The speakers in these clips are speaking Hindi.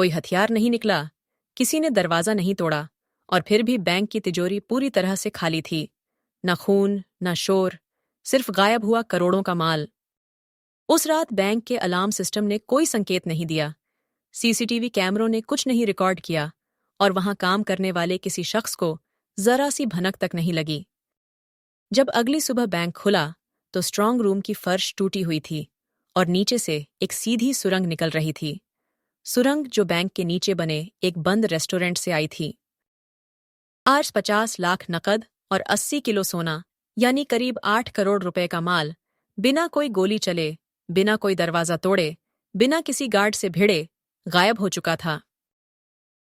कोई हथियार नहीं निकला, किसी ने दरवाजा नहीं तोड़ा, और फिर भी बैंक की तिजोरी पूरी तरह से खाली थी। न खून, न शोर, सिर्फ गायब हुआ करोड़ों का माल। उस रात बैंक के अलार्म सिस्टम ने कोई संकेत नहीं दिया, सीसीटीवी कैमरों ने कुछ नहीं रिकॉर्ड किया, और वहां काम करने वाले किसी शख्स को जरा सी भनक तक नहीं लगी। जब अगली सुबह बैंक खुला तो स्ट्रांग रूम की फर्श टूटी हुई थी और नीचे से एक सीधी सुरंग निकल रही थी। सुरंग जो बैंक के नीचे बने एक बंद रेस्टोरेंट से आई थी। आज 50 लाख नकद और 80 किलो सोना, यानी करीब 8 करोड़ रुपए का माल, बिना कोई गोली चले, बिना कोई दरवाजा तोड़े, बिना किसी गार्ड से भिड़े, गायब हो चुका था।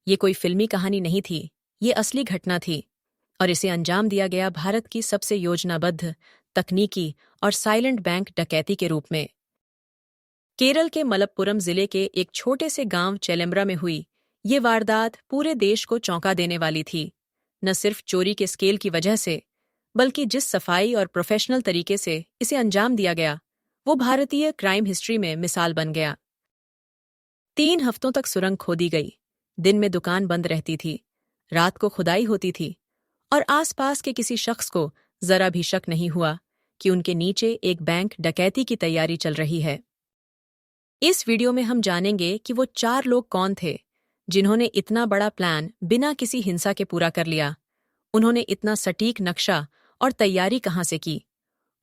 ये कोई फिल्मी कहानी नहीं थी, ये असली घटना थी, और इसे अंजाम दिया गया भारत की सबसे योजनाबद्ध, तकनीकी और साइलेंट बैंक डकैती के रूप में। केरल के मलप्पुरम जिले के एक छोटे से गांव चेलेम्ब्रा में हुई ये वारदात पूरे देश को चौंका देने वाली थी, न सिर्फ चोरी के स्केल की वजह से, बल्कि जिस सफाई और प्रोफेशनल तरीके से इसे अंजाम दिया गया, वो भारतीय क्राइम हिस्ट्री में मिसाल बन गया। 3 हफ्तों तक सुरंग खोदी गई, दिन में दुकान बंद रहती थी, रात को खुदाई होती थी, और आसपास के किसी शख्स को जरा भी शक नहीं हुआ कि उनके नीचे एक बैंक डकैती की तैयारी चल रही है। इस वीडियो में हम जानेंगे कि वो 4 लोग कौन थे जिन्होंने इतना बड़ा प्लान बिना किसी हिंसा के पूरा कर लिया। उन्होंने इतना सटीक नक्शा और तैयारी कहां से की,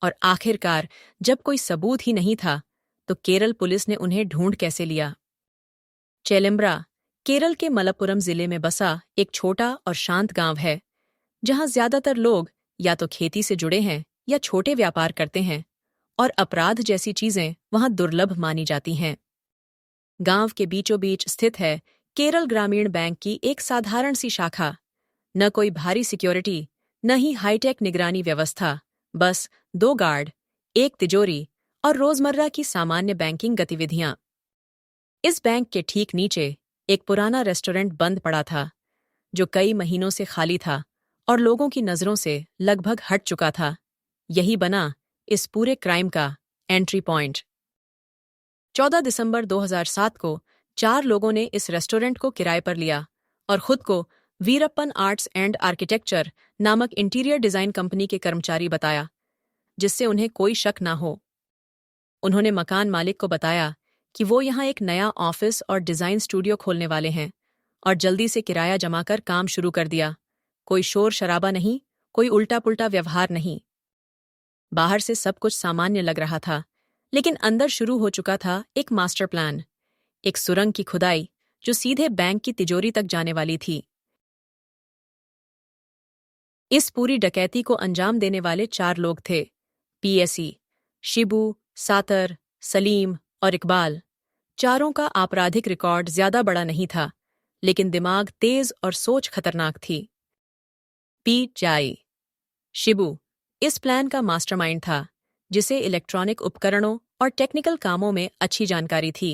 और आखिरकार जब कोई सबूत ही नहीं था तो केरल पुलिस ने उन्हें ढूंढ कैसे लिया। चेलेम्ब्रा केरल के मलप्पुरम जिले में बसा एक छोटा और शांत गांव है, जहां ज्यादातर लोग या तो खेती से जुड़े हैं या छोटे व्यापार करते हैं, और अपराध जैसी चीजें वहां दुर्लभ मानी जाती हैं। गांव के बीचों बीच स्थित है केरल ग्रामीण बैंक की एक साधारण सी शाखा। न कोई भारी सिक्योरिटी, न ही हाईटेक निगरानी व्यवस्था, बस 2 गार्ड, एक तिजोरी और रोजमर्रा की सामान्य बैंकिंग गतिविधियां। इस बैंक के ठीक नीचे एक पुराना रेस्टोरेंट बंद पड़ा था, जो कई महीनों से खाली था और लोगों की नजरों से लगभग हट चुका था। यही बना इस पूरे क्राइम का एंट्री पॉइंट। 14 दिसंबर 2007 को 4 लोगों ने इस रेस्टोरेंट को किराए पर लिया और खुद को वीरप्पन आर्ट्स एंड आर्किटेक्चर नामक इंटीरियर डिजाइन कंपनी के कर्मचारी बताया, जिससे उन्हें कोई शक ना हो। उन्होंने मकान मालिक को बताया कि वो यहाँ एक नया ऑफिस और डिजाइन स्टूडियो खोलने वाले हैं, और जल्दी से किराया जमा कर काम शुरू कर दिया। कोई शोर शराबा नहीं, कोई उल्टा पुल्टा व्यवहार नहीं। बाहर से सब कुछ सामान्य लग रहा था, लेकिन अंदर शुरू हो चुका था एक मास्टर प्लान, एक सुरंग की खुदाई जो सीधे बैंक की तिजोरी तक जाने वाली थी। इस पूरी डकैती को अंजाम देने वाले 4 लोग थे, पीएसी, शिबू, सातर, सलीम और इकबाल। चारों का आपराधिक रिकॉर्ड ज्यादा बड़ा नहीं था, लेकिन दिमाग तेज और सोच खतरनाक थी। पी जाई शिबू इस प्लान का मास्टरमाइंड था, जिसे इलेक्ट्रॉनिक उपकरणों और टेक्निकल कामों में अच्छी जानकारी थी।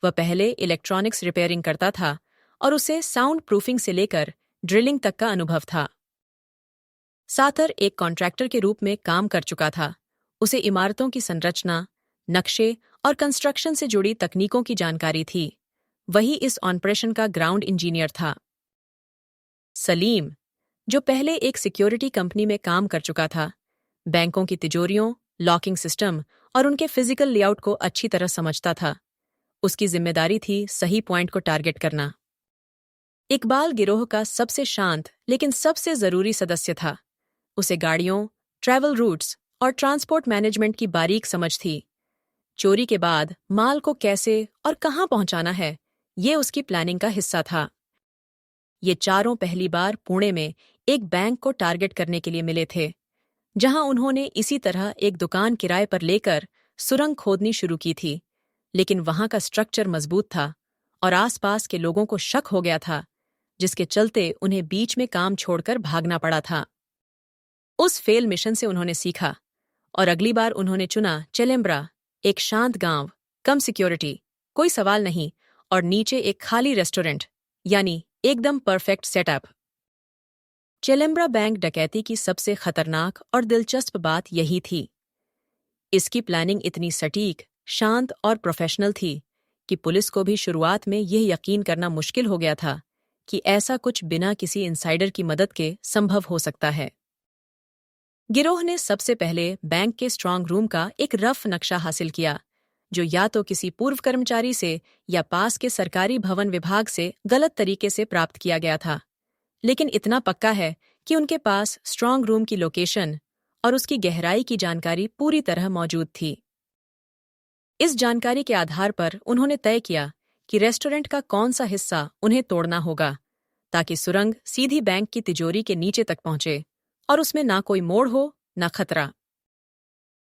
वह पहले इलेक्ट्रॉनिक्स रिपेयरिंग करता था और उसे साउंड प्रूफिंग से लेकर ड्रिलिंग तक का अनुभव था। सातर एक कॉन्ट्रैक्टर के रूप में काम कर चुका था। उसे इमारतों की संरचना, नक्शे और कंस्ट्रक्शन से जुड़ी तकनीकों की जानकारी थी। वही इस ऑपरेशन का ग्राउंड इंजीनियर था। सलीम, जो पहले एक सिक्योरिटी कंपनी में काम कर चुका था, बैंकों की तिजोरियों, लॉकिंग सिस्टम और उनके फिजिकल लेआउट को अच्छी तरह समझता था। उसकी जिम्मेदारी थी सही पॉइंट को टारगेट करना। इकबाल गिरोह का सबसे शांत लेकिन सबसे जरूरी सदस्य था। उसे गाड़ियों, ट्रैवल रूट्स और ट्रांसपोर्ट मैनेजमेंट की बारीक समझ थी। चोरी के बाद माल को कैसे और कहां पहुंचाना है, ये उसकी प्लानिंग का हिस्सा था। ये चारों पहली बार पुणे में एक बैंक को टारगेट करने के लिए मिले थे, जहां उन्होंने इसी तरह एक दुकान किराए पर लेकर सुरंग खोदनी शुरू की थी। लेकिन वहां का स्ट्रक्चर मजबूत था और आसपास के लोगों को शक हो गया था, जिसके चलते उन्हें बीच में काम छोड़कर भागना पड़ा था। उस फेल मिशन से उन्होंने सीखा और अगली बार उन्होंने चुना चेलेम्ब्रा, एक शांत गांव, कम सिक्योरिटी, कोई सवाल नहीं, और नीचे एक खाली रेस्टोरेंट, यानी एकदम परफेक्ट सेटअप। चेलेम्ब्रा बैंक डकैती की सबसे खतरनाक और दिलचस्प बात यही थी। इसकी प्लानिंग इतनी सटीक, शांत और प्रोफेशनल थी कि पुलिस को भी शुरुआत में यह यकीन करना मुश्किल हो गया था कि ऐसा कुछ बिना किसी इनसाइडर की मदद के संभव हो सकता है। गिरोह ने सबसे पहले बैंक के स्ट्रांग रूम का एक रफ नक्शा हासिल किया, जो या तो किसी पूर्व कर्मचारी से या पास के सरकारी भवन विभाग से गलत तरीके से प्राप्त किया गया था, लेकिन इतना पक्का है कि उनके पास स्ट्रांग रूम की लोकेशन और उसकी गहराई की जानकारी पूरी तरह मौजूद थी। इस जानकारी के आधार पर उन्होंने तय किया कि रेस्टोरेंट का कौन सा हिस्सा उन्हें तोड़ना होगा, ताकि सुरंग सीधी बैंक की तिजोरी के नीचे तक पहुंचे और उसमें ना कोई मोड़ हो, ना खतरा।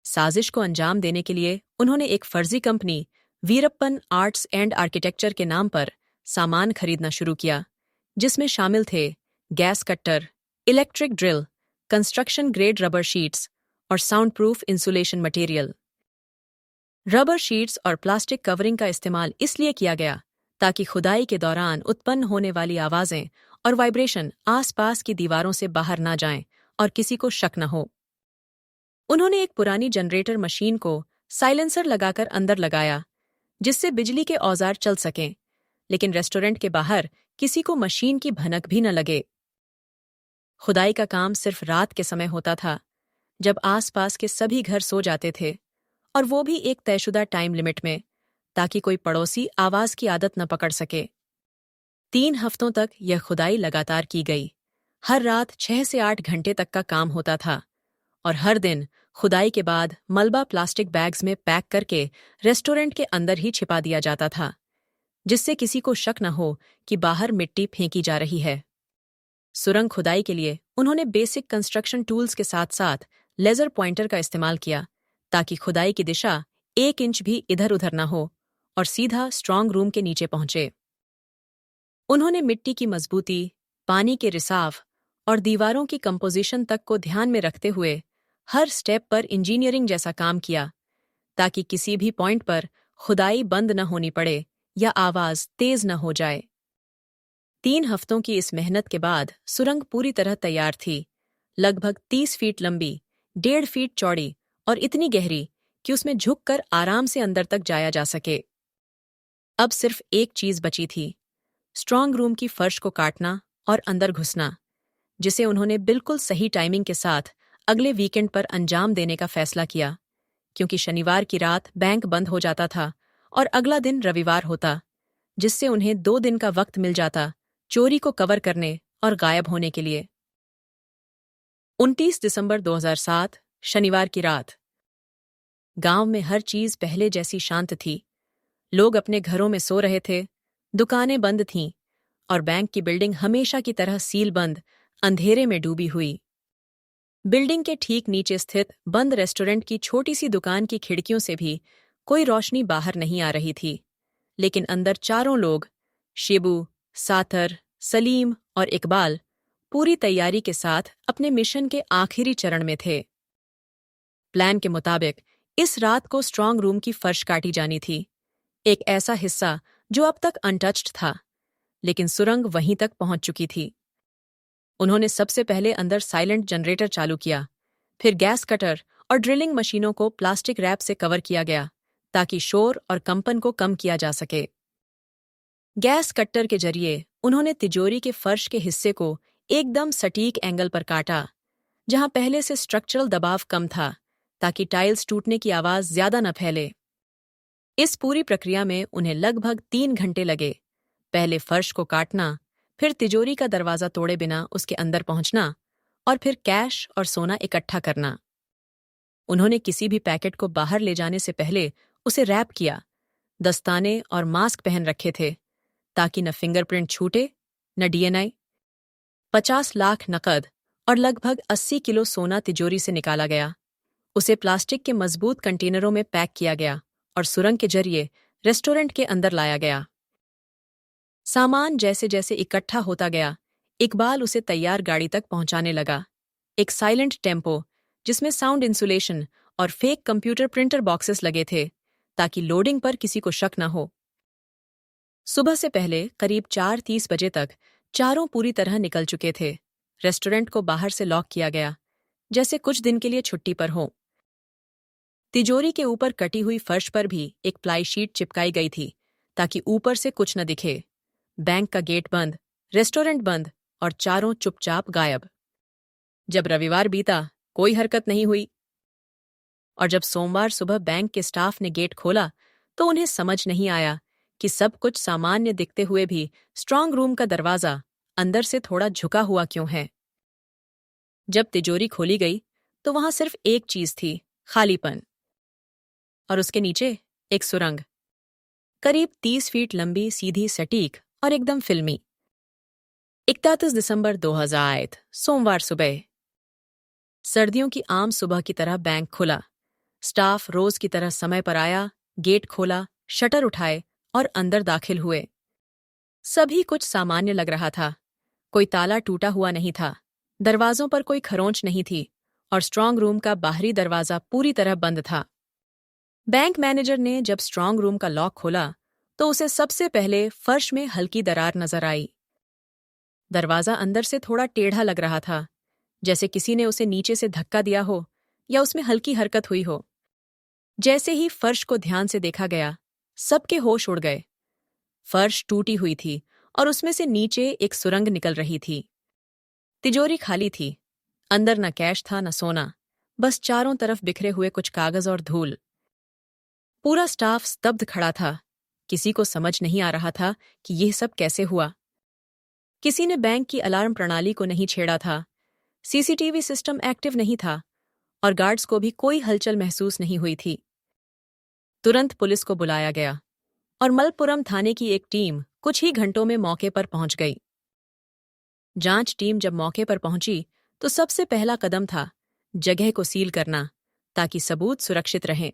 साजिश को अंजाम देने के लिए उन्होंने एक फर्जी company Veerappan arts and architecture के नाम पर सामान खरीदना शुरू किया, जिसमें शामिल थे gas cutter, electric drill, construction grade rubber sheets और sound proof insulation material. Rubber sheets और प्लास्टिक कवरिंग का इस्तेमाल इसलिए किया गया ताकि खुदाई के दौरान उत्पन्न होने वाली आवाजें और वाइब्रेशन आसपास की दीवारों से बाहर ना जाएं और किसी को शक न हो। उन्होंने एक पुरानी जनरेटर मशीन को साइलेंसर लगाकर अंदर लगाया, जिससे बिजली के औजार चल सकें, लेकिन रेस्टोरेंट के बाहर किसी को मशीन की भनक भी न लगे। खुदाई का काम सिर्फ रात के समय होता था, जब आसपास के सभी घर सो जाते थे, और वो भी एक तयशुदा टाइम लिमिट में, ताकि कोई पड़ोसी आवाज की आदत न पकड़ सके। 3 हफ्तों तक यह खुदाई लगातार की गई। हर रात 6 से 8 घंटे तक का काम होता था, और हर दिन खुदाई के बाद मलबा प्लास्टिक बैग्स में पैक करके रेस्टोरेंट के अंदर ही छिपा दिया जाता था, जिससे किसी को शक न हो कि बाहर मिट्टी फेंकी जा रही है। सुरंग खुदाई के लिए उन्होंने बेसिक कंस्ट्रक्शन टूल्स के साथ साथ लेजर पॉइंटर का इस्तेमाल किया, ताकि खुदाई की दिशा 1 इंच भी इधर-उधर न हो और सीधा स्ट्रांग रूम के नीचे पहुंचे। उन्होंने मिट्टी की मजबूती, पानी के रिसाव और दीवारों की कंपोजिशन तक को ध्यान में रखते हुए हर स्टेप पर इंजीनियरिंग जैसा काम किया, ताकि किसी भी पॉइंट पर खुदाई बंद न होनी पड़े या आवाज तेज न हो जाए। 3 हफ्तों की इस मेहनत के बाद सुरंग पूरी तरह तैयार थी, लगभग 30 फीट लंबी, 1.5 फीट चौड़ी और इतनी गहरी कि उसमें झुककर आराम से अंदर तक जाया जा सके। अब सिर्फ एक चीज बची थी, स्ट्रांग रूम की फर्श को काटना और अंदर घुसना, जिसे उन्होंने बिल्कुल सही टाइमिंग के साथ अगले वीकेंड पर अंजाम देने का फैसला किया, क्योंकि शनिवार की रात बैंक बंद हो जाता था और अगला दिन रविवार होता, जिससे उन्हें 2 दिन का वक्त मिल जाता चोरी को कवर करने और गायब होने के लिए। 29 दिसंबर 2007 शनिवार की रात। गांव में हर चीज पहले जैसी शांत थी। लोग अपने घरों में सो रहे थे, दुकानें बंद थीं और बैंक की बिल्डिंग हमेशा की तरह सील बंद अंधेरे में डूबी हुई। बिल्डिंग के ठीक नीचे स्थित बंद रेस्टोरेंट की छोटी सी दुकान की खिड़कियों से भी कोई रोशनी बाहर नहीं आ रही थी, लेकिन अंदर चारों लोग, शिबू, साथर, सलीम और इकबाल, पूरी तैयारी के साथ अपने मिशन के आखिरी चरण में थे। प्लान के मुताबिक इस रात को स्ट्रांग रूम की फर्श काटी जानी थी, एक ऐसा हिस्सा जो अब तक अनटच्ड था, लेकिन सुरंग वहीं तक पहुंच चुकी थी। उन्होंने सबसे पहले अंदर साइलेंट जनरेटर चालू किया, फिर गैस कटर और ड्रिलिंग मशीनों को प्लास्टिक रैप से कवर किया गया, ताकि शोर और कंपन को कम किया जा सके। गैस कट्टर के जरिए उन्होंने तिजोरी के फर्श के हिस्से को एकदम सटीक एंगल पर काटा, जहां पहले से स्ट्रक्चरल दबाव कम था, ताकि टाइल्स टूटने की आवाज ज्यादा न फैले। इस पूरी प्रक्रिया में उन्हें लगभग 3 घंटे लगे। पहले फर्श को काटना, फिर तिजोरी का दरवाजा तोड़े बिना उसके अंदर पहुंचना और फिर कैश और सोना इकट्ठा करना। उन्होंने किसी भी पैकेट को बाहर ले जाने से पहले उसे रैप किया, दस्ताने और मास्क पहन रखे थे, ताकि न फिंगरप्रिंट छूटे, न डीएनए। 50 लाख नकद और लगभग 80 किलो सोना तिजोरी से निकाला गया। उसे प्लास्टिक के मजबूत कंटेनरों में पैक किया गया और सुरंग के जरिए रेस्टोरेंट के अंदर लाया गया। सामान जैसे जैसे इकट्ठा होता गया, इकबाल उसे तैयार गाड़ी तक पहुंचाने लगा, एक साइलेंट टेम्पो जिसमें साउंड इंसुलेशन और फेक कंप्यूटर प्रिंटर बॉक्सेस लगे थे, ताकि लोडिंग पर किसी को शक न हो। सुबह से पहले करीब 4:30 बजे तक चारों पूरी तरह निकल चुके थे। रेस्टोरेंट को बाहर से लॉक किया गया, जैसे कुछ दिन के लिए छुट्टी पर हो। तिजोरी के ऊपर कटी हुई फर्श पर भी एक प्लाई शीट चिपकाई गई थी, ताकि ऊपर से कुछ न दिखे। बैंक का गेट बंद, रेस्टोरेंट बंद और चारों चुपचाप गायब। जब रविवार बीता, कोई हरकत नहीं हुई और जब सोमवार सुबह बैंक के स्टाफ ने गेट खोला तो उन्हें समझ नहीं आया कि सब कुछ सामान्य दिखते हुए भी स्ट्रांग रूम का दरवाजा अंदर से थोड़ा झुका हुआ क्यों है। जब तिजोरी खोली गई तो वहां सिर्फ एक चीज थी, खालीपन। और उसके नीचे एक सुरंग, करीब 30 फीट लंबी, सीधी, सटीक और एकदम फिल्मी। 31 दिसंबर 2000, सोमवार सुबह। सर्दियों की आम सुबह की तरह बैंक खुला। स्टाफ रोज की तरह समय पर आया, गेट खोला, शटर उठाए और अंदर दाखिल हुए। सभी कुछ सामान्य लग रहा था। कोई ताला टूटा हुआ नहीं था, दरवाजों पर कोई खरोंच नहीं थी और स्ट्रांग रूम का बाहरी दरवाजा पूरी तरह बंद था। बैंक मैनेजर ने जब स्ट्रांग रूम का लॉक खोला तो उसे सबसे पहले फर्श में हल्की दरार नजर आई। दरवाजा अंदर से थोड़ा टेढ़ा लग रहा था, जैसे किसी ने उसे नीचे से धक्का दिया हो या उसमें हल्की हरकत हुई हो। जैसे ही फर्श को ध्यान से देखा गया, सबके होश उड़ गए। फर्श टूटी हुई थी और उसमें से नीचे एक सुरंग निकल रही थी। तिजोरी खाली थी, अंदर न कैश था न सोना, बस चारों तरफ बिखरे हुए कुछ कागज और धूल। पूरा स्टाफ स्तब्ध खड़ा था, किसी को समझ नहीं आ रहा था कि यह सब कैसे हुआ। किसी ने बैंक की अलार्म प्रणाली को नहीं छेड़ा था, सीसीटीवी सिस्टम एक्टिव नहीं था और गार्ड्स को भी कोई हलचल महसूस नहीं हुई थी। तुरंत पुलिस को बुलाया गया और मलप्पुरम थाने की एक टीम कुछ ही घंटों में मौके पर पहुंच गई। जांच टीम जब मौके पर पहुंची तो सबसे पहला कदम था जगह को सील करना, ताकि सबूत सुरक्षित रहें।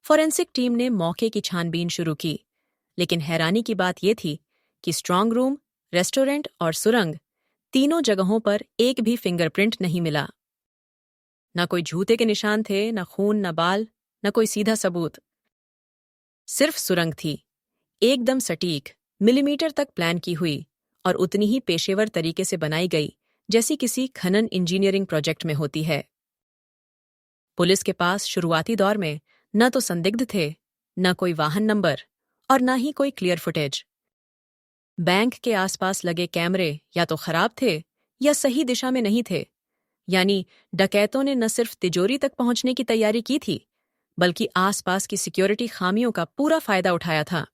फॉरेंसिक टीम ने मौके की छानबीन शुरू की, लेकिन हैरानी की बात यह थी कि स्ट्रांग रूम, रेस्टोरेंट और सुरंग, तीनों जगहों पर एक भी फिंगरप्रिंट नहीं मिला। न कोई जूते के निशान थे, न खून, न बाल, न कोई सीधा सबूत। सिर्फ सुरंग थी, एकदम सटीक, मिलीमीटर तक प्लान की हुई और उतनी ही पेशेवर तरीके से बनाई गई जैसी किसी खनन इंजीनियरिंग प्रोजेक्ट में होती है। पुलिस के पास शुरुआती दौर में न तो संदिग्ध थे, न कोई वाहन नंबर और न ही कोई क्लियर फुटेज। बैंक के आसपास लगे कैमरे या तो खराब थे या सही दिशा में नहीं थे, यानी डकैतों ने न सिर्फ तिजोरी तक पहुंचने की तैयारी की थी, बल्कि आसपास की सिक्योरिटी खामियों का पूरा फायदा उठाया था।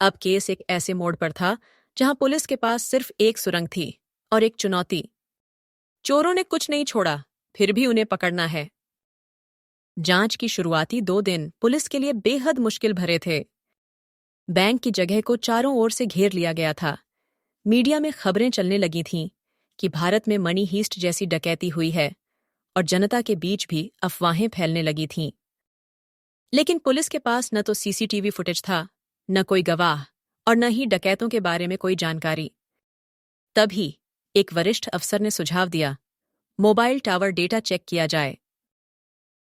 अब केस एक ऐसे मोड़ पर था जहां पुलिस के पास सिर्फ एक सुरंग थी और एक चुनौती। चोरों ने कुछ नहीं छोड़ा, फिर भी उन्हें पकड़ना है। जांच की शुरुआती 2 दिन पुलिस के लिए बेहद मुश्किल भरे थे। बैंक की जगह को चारों ओर से घेर लिया गया था। मीडिया में खबरें चलने लगी थीं कि भारत में मनी हीस्ट जैसी डकैती हुई है और जनता के बीच भी अफवाहें फैलने लगी थीं। लेकिन पुलिस के पास न तो सीसीटीवी फुटेज था, न कोई गवाह और न ही डकैतों के बारे में कोई जानकारी। तभी एक वरिष्ठ अफसर ने सुझाव दिया, मोबाइल टावर डेटा चेक किया जाए।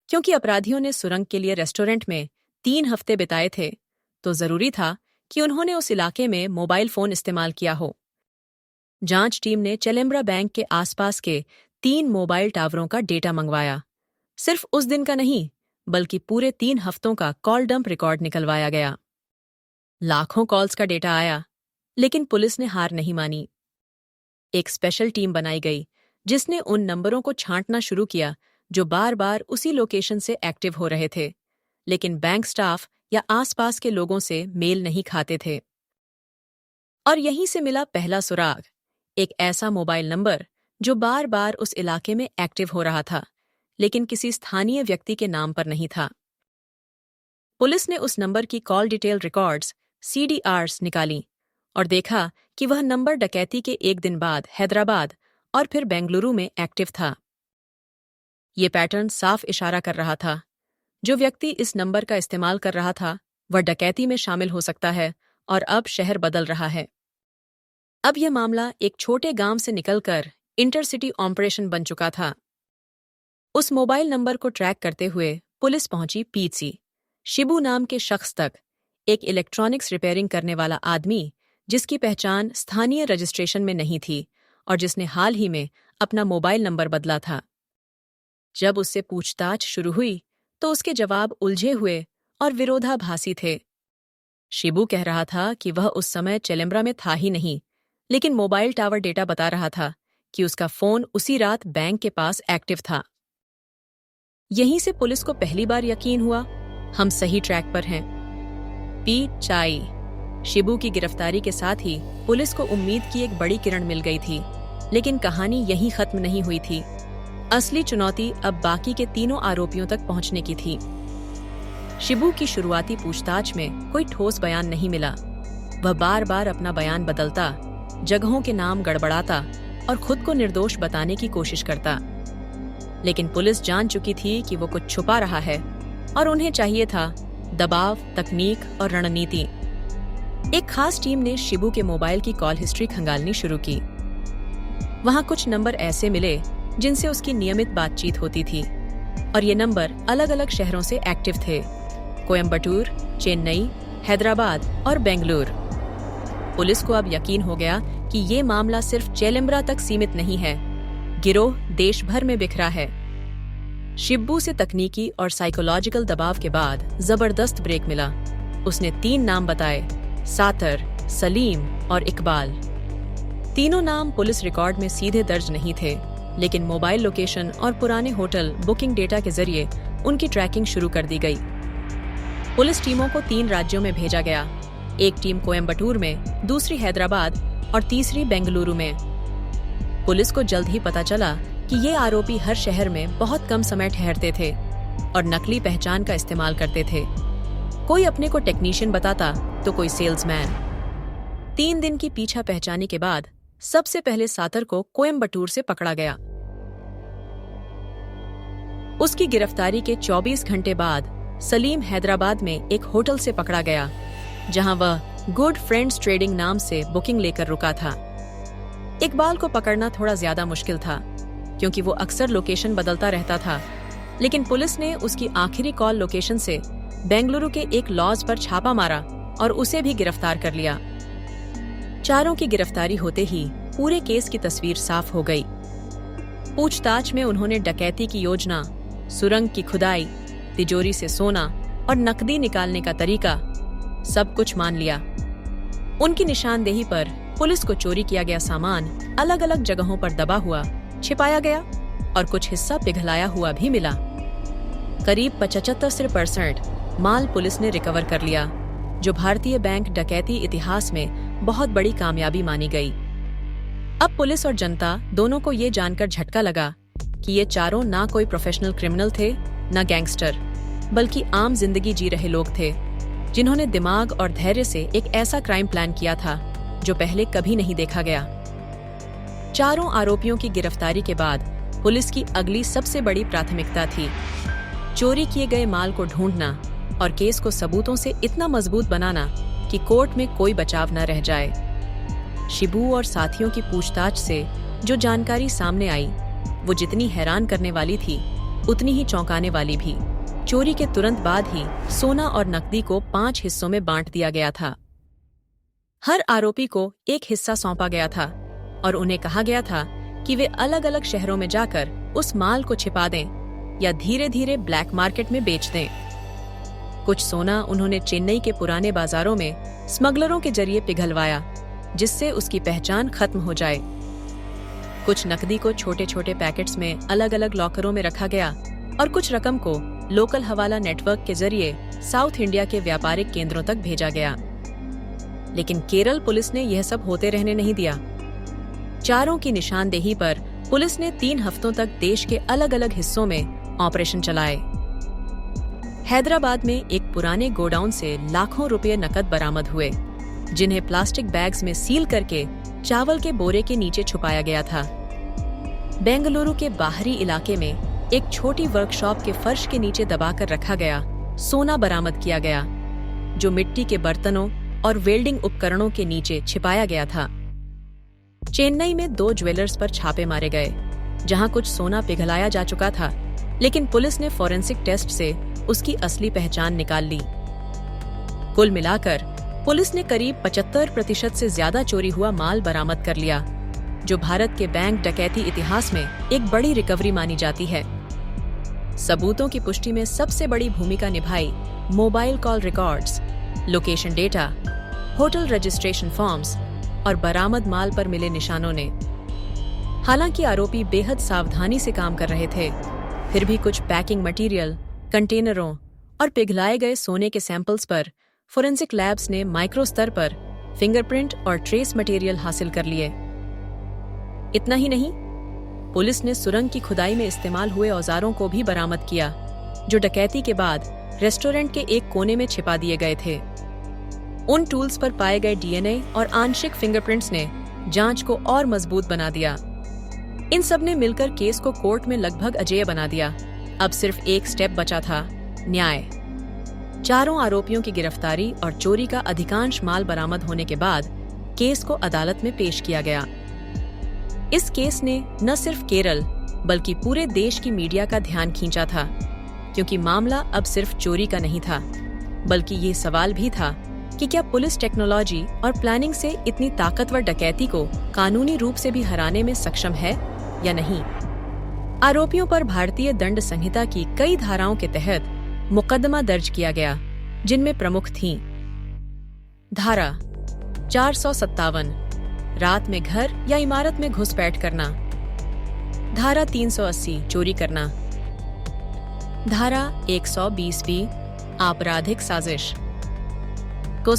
क्योंकि अपराधियों ने सुरंग के लिए रेस्टोरेंट में 3 हफ्ते बिताए थे, तो जरूरी था कि उन्होंने उस इलाके में मोबाइल फोन इस्तेमाल किया हो। जांच टीम ने चेलेम्ब्रा बैंक के आसपास के 3 मोबाइल टावरों का डेटा मंगवाया। सिर्फ उस दिन का नहीं, बल्कि पूरे 3 हफ्तों का कॉल डंप रिकॉर्ड निकलवाया गया। लाखों कॉल्स का डेटा आया, लेकिन पुलिस ने हार नहीं मानी। एक स्पेशल टीम बनाई गई जिसने उन नंबरों को छांटना शुरू किया जो बार बार उसी लोकेशन से एक्टिव हो रहे थे, लेकिन बैंक स्टाफ या आसपास के लोगों से मेल नहीं खाते थे। और यहीं से मिला पहला सुराग, एक ऐसा मोबाइल नंबर जो बार बार उस इलाके में एक्टिव हो रहा था, लेकिन किसी स्थानीय व्यक्ति के नाम पर नहीं था। पुलिस ने उस नंबर की कॉल डिटेल रिकॉर्ड्स, CDRs निकाली और देखा कि वह नंबर डकैती के 1 दिन बाद हैदराबाद और फिर बेंगलुरु में एक्टिव था। ये पैटर्न साफ इशारा कर रहा था, जो व्यक्ति इस नंबर का इस्तेमाल कर रहा था वह डकैती में शामिल हो सकता है और अब शहर बदल रहा है। अब यह मामला एक छोटे गांव से निकलकर इंटरसिटी ऑपरेशन बन चुका था। उस मोबाइल नंबर को ट्रैक करते हुए पुलिस पहुंची पीची, शिबू नाम के शख्स तक, एक इलेक्ट्रॉनिक्स रिपेयरिंग करने वाला आदमी जिसकी पहचान स्थानीय रजिस्ट्रेशन में नहीं थी और जिसने हाल ही में अपना मोबाइल नंबर बदला था। जब उससे पूछताछ शुरू हुई तो उसके जवाब उलझे हुए और विरोधाभासी थे। शिबू कह रहा था कि वह उस समय चेलेम्ब्रा में था ही नहीं, लेकिन मोबाइल टावर डेटा बता रहा था कि उसका फोन उसी रात बैंक के पास एक्टिव था। यहीं से पुलिस को पहली बार यकीन हुआ, हम सही ट्रैक पर हैं। पी चाई। शिबू की गिरफ्तारी के साथ ही पुलिस को उम्मीद की एक बड़ी किरण मिल गई थी, लेकिन कहानी यहीं खत्म नहीं हुई थी। असली चुनौती अब बाकी के तीनों आरोपियों तक पहुंचने की थी। शिबू की शुरुआती पूछताछ में कोई ठोस बयान नहीं मिला। वह बार बार अपना बयान बदलता, जगहों के नाम गड़बड़ाता और खुद को निर्दोष बताने की कोशिश करता। लेकिन पुलिस जान चुकी थी कि वो कुछ छुपा रहा है और उन्हें चाहिए था दबाव, तकनीक और रणनीति। एक खास टीम ने शिबू के मोबाइल की कॉल हिस्ट्री खंगालनी शुरू की। वहां कुछ नंबर ऐसे मिले जिनसे उसकी नियमित बातचीत होती थी और ये नंबर अलग अलग शहरों से एक्टिव थे: कोयम्बटूर, चेन्नई, हैदराबाद और बेंगलुरु। पुलिस को अब यकीन हो गया कि ये मामला सिर्फ चेलेम्ब्रा तक सीमित नहीं है, गिरोह देश भर में बिखरा है। शिबू से तकनीकी और साइकोलॉजिकल दबाव के बाद जबरदस्त ब्रेक मिला। उसने 3 नाम बताए: सातर, सलीम और इकबाल। तीनों नाम पुलिस रिकॉर्ड में सीधे दर्ज नहीं थे, लेकिन मोबाइल लोकेशन और पुराने होटल बुकिंग डेटा के जरिए उनकी ट्रैकिंग शुरू कर दी गई। पुलिस टीमों को 3 राज्यों में भेजा गया, एक टीम कोयम्बटूर में, दूसरी हैदराबाद और तीसरी बेंगलुरु में। पुलिस को जल्द ही पता चला कि ये आरोपी हर शहर में बहुत कम समय ठहरते थे और नकली पहचान का इस्तेमाल करते थे। कोई अपने को टेक्नीशियन बताता तो कोई सेल्समैन। 3 दिन की पीछा पहचानी के बाद सबसे पहले सातर को कोयम्बटूर से पकड़ा गया। उसकी गिरफ्तारी के 24 घंटे बाद सलीम हैदराबाद में एक होटल से पकड़ा गया, जहां वह गुड फ्रेंड्स ट्रेडिंग नाम से बुकिंग लेकर रुका था। इकबाल को पकड़ना थोड़ा ज्यादा मुश्किल था, क्योंकि वो अक्सर लोकेशन बदलता रहता था, लेकिन पुलिस ने उसकी आखिरी कॉल लोकेशन से बेंगलुरु के एक लॉज पर छापा मारा और उसे भी गिरफ्तार कर लिया। चारों की गिरफ्तारी होते ही पूरे केस की तस्वीर साफ हो गई। पूछताछ में उन्होंने डकैती की योजना, सुरंग की खुदाई, तिजोरी से सोना और नकदी निकालने का तरीका सब कुछ मान लिया। उनकी निशानदेही पर पुलिस को चोरी किया गया सामान अलग अलग जगहों पर दबा हुआ छिपाया गया और कुछ हिस्सा पिघलाया हुआ भी मिला। करीब 75% माल पुलिस ने रिकवर कर लिया, जो भारतीय बैंक डकैती इतिहास में बहुत बड़ी कामयाबी मानी गई। अब पुलिस और जनता दोनों को ये जानकर झटका लगा कि ये चारों ना कोई प्रोफेशनल क्रिमिनल थे, ना गैंगस्टर, बल्कि आम जिंदगी जी रहे लोग थे, जिन्होंने दिमाग और धैर्य से एक ऐसा क्राइम प्लान किया था जो पहले कभी नहीं देखा गया। चारों आरोपियों की गिरफ्तारी के बाद पुलिस की अगली सबसे बड़ी प्राथमिकता थी चोरी किए गए माल को ढूंढना और केस को सबूतों से इतना मजबूत बनाना कि कोर्ट में कोई बचाव न रह जाए। शिबू और साथियों की पूछताछ से जो जानकारी सामने आई, वो जितनी हैरान करने वाली थी, उतनी ही चौंकाने वाली भी। चोरी के तुरंत बाद ही सोना और नकदी को 5 हिस्सों में बांट दिया गया था। हर आरोपी को एक हिस्सा सौंपा गया था और उन्हें कहा गया था कि वे अलग अलग शहरों में जाकर उस माल को छिपा दें या धीरे धीरे ब्लैक मार्केट में बेच दें। कुछ सोना उन्होंने चेन्नई के पुराने बाजारों में स्मगलरों के जरिए पिघलवाया, जिससे उसकी पहचान खत्म हो जाए। कुछ नकदी को छोटे छोटे पैकेट्स में अलग अलग लॉकरों में रखा गया और कुछ रकम को लोकल हवाला नेटवर्क के जरिए साउथ इंडिया के व्यापारिक केंद्रों तक भेजा गया। लेकिन केरल पुलिस ने यह सब होते रहने नहीं दिया। चारों की निशानदेही पर पुलिस ने 3 हफ्तों तक देश के अलग अलग हिस्सों में ऑपरेशन चलाए। हैदराबाद में एक पुराने गोडाउन से लाखों रुपए नकद बरामद हुए, जिन्हें प्लास्टिक बैग्स में सील करके चावल के बोरे के नीचे छुपाया गया था। बेंगलुरु के बाहरी इलाके में एक छोटी वर्कशॉप के फर्श के नीचे दबाकर रखा गया सोना बरामद किया गया, जो मिट्टी के बर्तनों और वेल्डिंग उपकरणों के नीचे छिपाया गया था। चेन्नई में 2 ज्वेलर्स पर छापे मारे गए, जहां कुछ सोना पिघलाया जा चुका था, लेकिन पुलिस ने फॉरेंसिक टेस्ट से उसकी असली पहचान निकाल ली। कुल मिलाकर पुलिस ने करीब 75% से ज्यादा चोरी हुआ माल बरामद कर लिया, जो भारत के बैंक डकैती इतिहास में एक बड़ी रिकवरी मानी जाती है। सबूतों की पुष्टि में सबसे बड़ी भूमिका निभाई mobile call records, location data, hotel registration forms और बरामद माल पर मिले निशानों ने। हालांकि आरोपी बेहद सावधानी से काम कर रहे थे, फिर भी कुछ पैकिंग मटेरियल, कंटेनरों और पिघलाए गए सोने के सैंपल्स पर फोरेंसिक लैब्स ने माइक्रो स्तर पर फिंगरप्रिंट और ट्रेस मटेरियल हासिल कर लिए। इतना ही नहीं, पुलिस ने सुरंग की खुदाई में इस्तेमाल हुए औजारों को भी बरामद किया, जो डकैती के बाद रेस्टोरेंट के एक कोने में छिपा दिए गए थे। उन टूल्स पर पाए गए डीएनए और आंशिक फिंगरप्रिंट्स ने जांच को और मजबूत बना दिया। इन सब ने मिलकर केस को कोर्ट में लगभग अजेय बना दिया। अब सिर्फ एक स्टेप बचा था, न्याय। चारों आरोपियों की गिरफ्तारी और चोरी का अधिकांश माल बरामद होने के बाद केस को अदालत में पेश किया गया। इस केस ने न सिर्फ केरल बल्कि पूरे देश की मीडिया का ध्यान खींचा था, क्योंकि मामला अब सिर्फ चोरी का नहीं था, बल्कि ये सवाल भी था कि क्या पुलिस टेक्नोलॉजी और प्लानिंग से इतनी ताकतवर डकैती को कानूनी रूप से भी हराने में सक्षम है या नहीं। आरोपियों पर भारतीय दंड संहिता की कई धाराओं के तहत मुकदमा दर्ज किया गया, जिनमें प्रमुख थीं धारा 457 रात में घर या इमारत में घुसपैठ करना, धारा 380 चोरी करना, धारा 120B आपराधिक साजिश,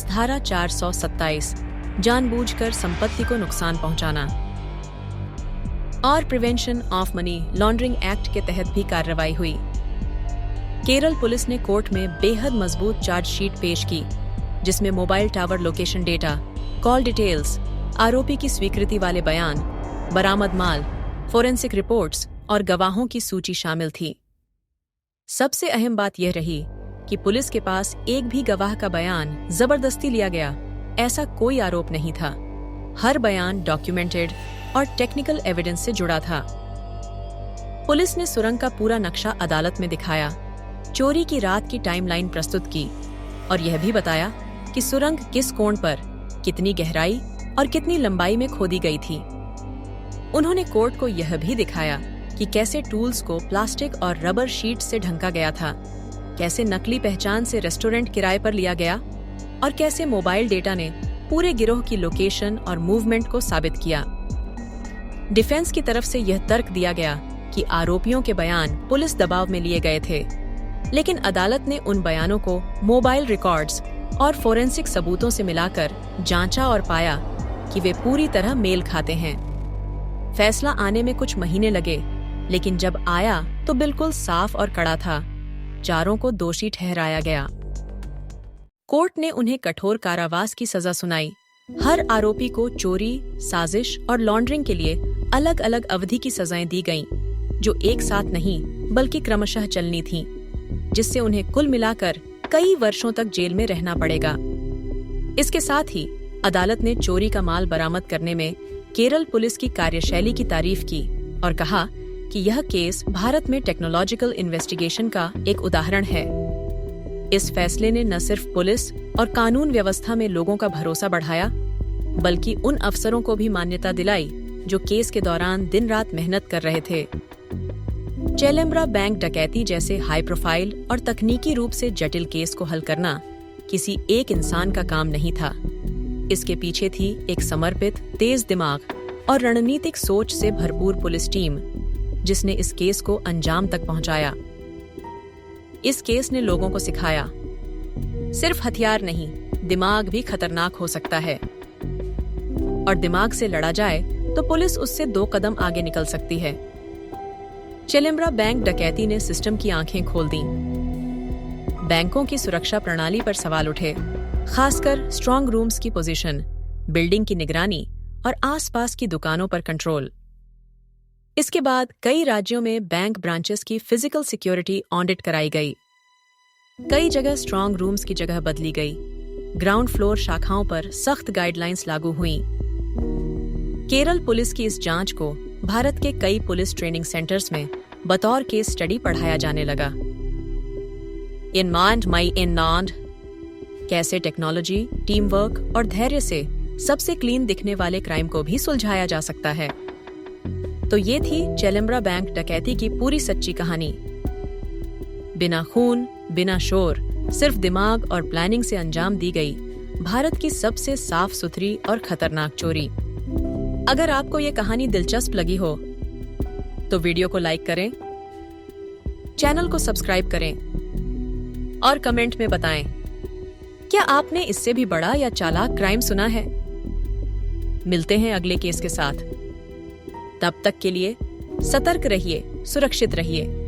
धारा 427 जानबूझकर संपत्ति को नुकसान पहुंचाना और prevention of money laundering act के तहत भी कार्रवाई हुई। केरल पुलिस ने कोर्ट में बेहद मजबूत चार्जशीट पेश की, जिसमें mobile tower location data, call details, आरोपी की स्वीकृति वाले बयान, बरामद माल, फोरेंसिक रिपोर्ट्स और गवाहों की सूची शामिल थी। सबसे अहम बात यह रही कि पुलिस के पास एक भी गवाह का बयान जबरदस्ती लिया गया, ऐसा कोई आरोप नहीं था। हर बयान डॉक्यूमेंटेड और टेक्निकल एविडेंस से जुड़ा था। पुलिस ने सुरंग का पूरा नक्शा अदालत में दिखाया, चोरी की रात की टाइमलाइन प्रस्तुत की और यह भी बताया कि सुरंग किस कोण पर, कितनी गहराई और कितनी लंबाई में खोदी गई थी। उन्होंने कोर्ट को यह भी दिखाया कि कैसे टूल्स को प्लास्टिक और रबर शीट से ढंका गया था, कैसे नकली पहचान से रेस्टोरेंट किराए पर लिया गया और कैसे मोबाइल डेटा ने पूरे गिरोह की लोकेशन और मूवमेंट को साबित किया। डिफेंस की तरफ से यह तर्क दिया गया कि आरोपियों के बयान पुलिस दबाव में लिए गए थे, लेकिन अदालत ने उन बयानों को मोबाइल रिकॉर्ड्स और फोरेंसिक सबूतों से मिलाकर जांचा और पाया कि वे पूरी तरह मेल खाते हैं। फैसला आने में कुछ महीने लगे, लेकिन जब आया तो बिल्कुल साफ और कड़ा था। चारों को दोषी ठहराया गया। कोर्ट ने उन्हें कठोर कारावास की सजा सुनाई। हर आरोपी को चोरी, साजिश और लॉन्ड्रिंग के लिए अलग अलग अवधि की सजाएं दी गईं, जो एक साथ नहीं बल्कि क्रमशः चलनी थीं, जिससे उन्हें कुल मिलाकर कई वर्षों तक जेल में रहना पड़ेगा। इसके साथ ही अदालत ने चोरी का माल बरामद करने में केरल पुलिस की कार्यशैली की तारीफ की और कहा कि यह केस भारत में टेक्नोलॉजिकल इन्वेस्टिगेशन का एक उदाहरण है। इस फैसले ने न सिर्फ पुलिस और कानून व्यवस्था में लोगों का भरोसा बढ़ाया, बल्कि उन अफसरों को भी मान्यता दिलाई जो केस के दौरान दिन रात मेहनत कर रहे थे। चेलेम्ब्रा बैंक डकैती जैसे हाई प्रोफाइल और तकनीकी रूप से जटिल केस को हल करना किसी एक इंसान का काम नहीं था। इसके पीछे थी एक समर्पित, तेज दिमाग और रणनीतिक सोच से भरपूर पुलिस टीम, जिसने इस केस को अंजाम तक पहुंचाया। इस केस ने लोगों को सिखाया, सिर्फ हथियार नहीं, दिमाग भी खतरनाक हो सकता है, और दिमाग से लड़ा जाए तो पुलिस उससे 2 कदम आगे निकल सकती है। चेलेम्ब्रा बैंक डकैती ने सिस्टम की आंखें खोल दी। बैंकों की सुरक्षा प्रणाली पर सवाल उठे, खासकर स्ट्रॉन्ग रूम्स की पोजीशन, बिल्डिंग की निगरानी और आसपास की दुकानों पर कंट्रोल। इसके बाद कई राज्यों में बैंक ब्रांचेस की फिजिकल सिक्योरिटी ऑडिट कराई गई। कई जगह स्ट्रॉन्ग रूम्स की जगह बदली गई। ग्राउंड फ्लोर शाखाओं पर सख्त गाइडलाइंस लागू हुईं। केरल पुलिस की इस जांच को भारत के कई पुलिस ट्रेनिंग सेंटर्स में बतौर केस स्टडी पढ़ाया जाने लगा। इन माइंड माई इन नॉन्ड, कैसे टेक्नोलॉजी, टीम वर्क और धैर्य से सबसे क्लीन दिखने वाले क्राइम को भी सुलझाया जा सकता है। तो ये थी चेलेम्ब्रा बैंक डकैती की पूरी सच्ची कहानी। बिना खून, बिना शोर, सिर्फ दिमाग और प्लानिंग से अंजाम दी गई भारत की सबसे साफ सुथरी और खतरनाक चोरी। अगर आपको ये कहानी दिलचस्प लगी हो तो वीडियो को लाइक करें, चैनल को सब्सक्राइब करें और कमेंट में बताएं, क्या आपने इससे भी बड़ा या चालाक क्राइम सुना है? मिलते हैं अगले केस के साथ। तब तक के लिए सतर्क रहिए, सुरक्षित रहिए।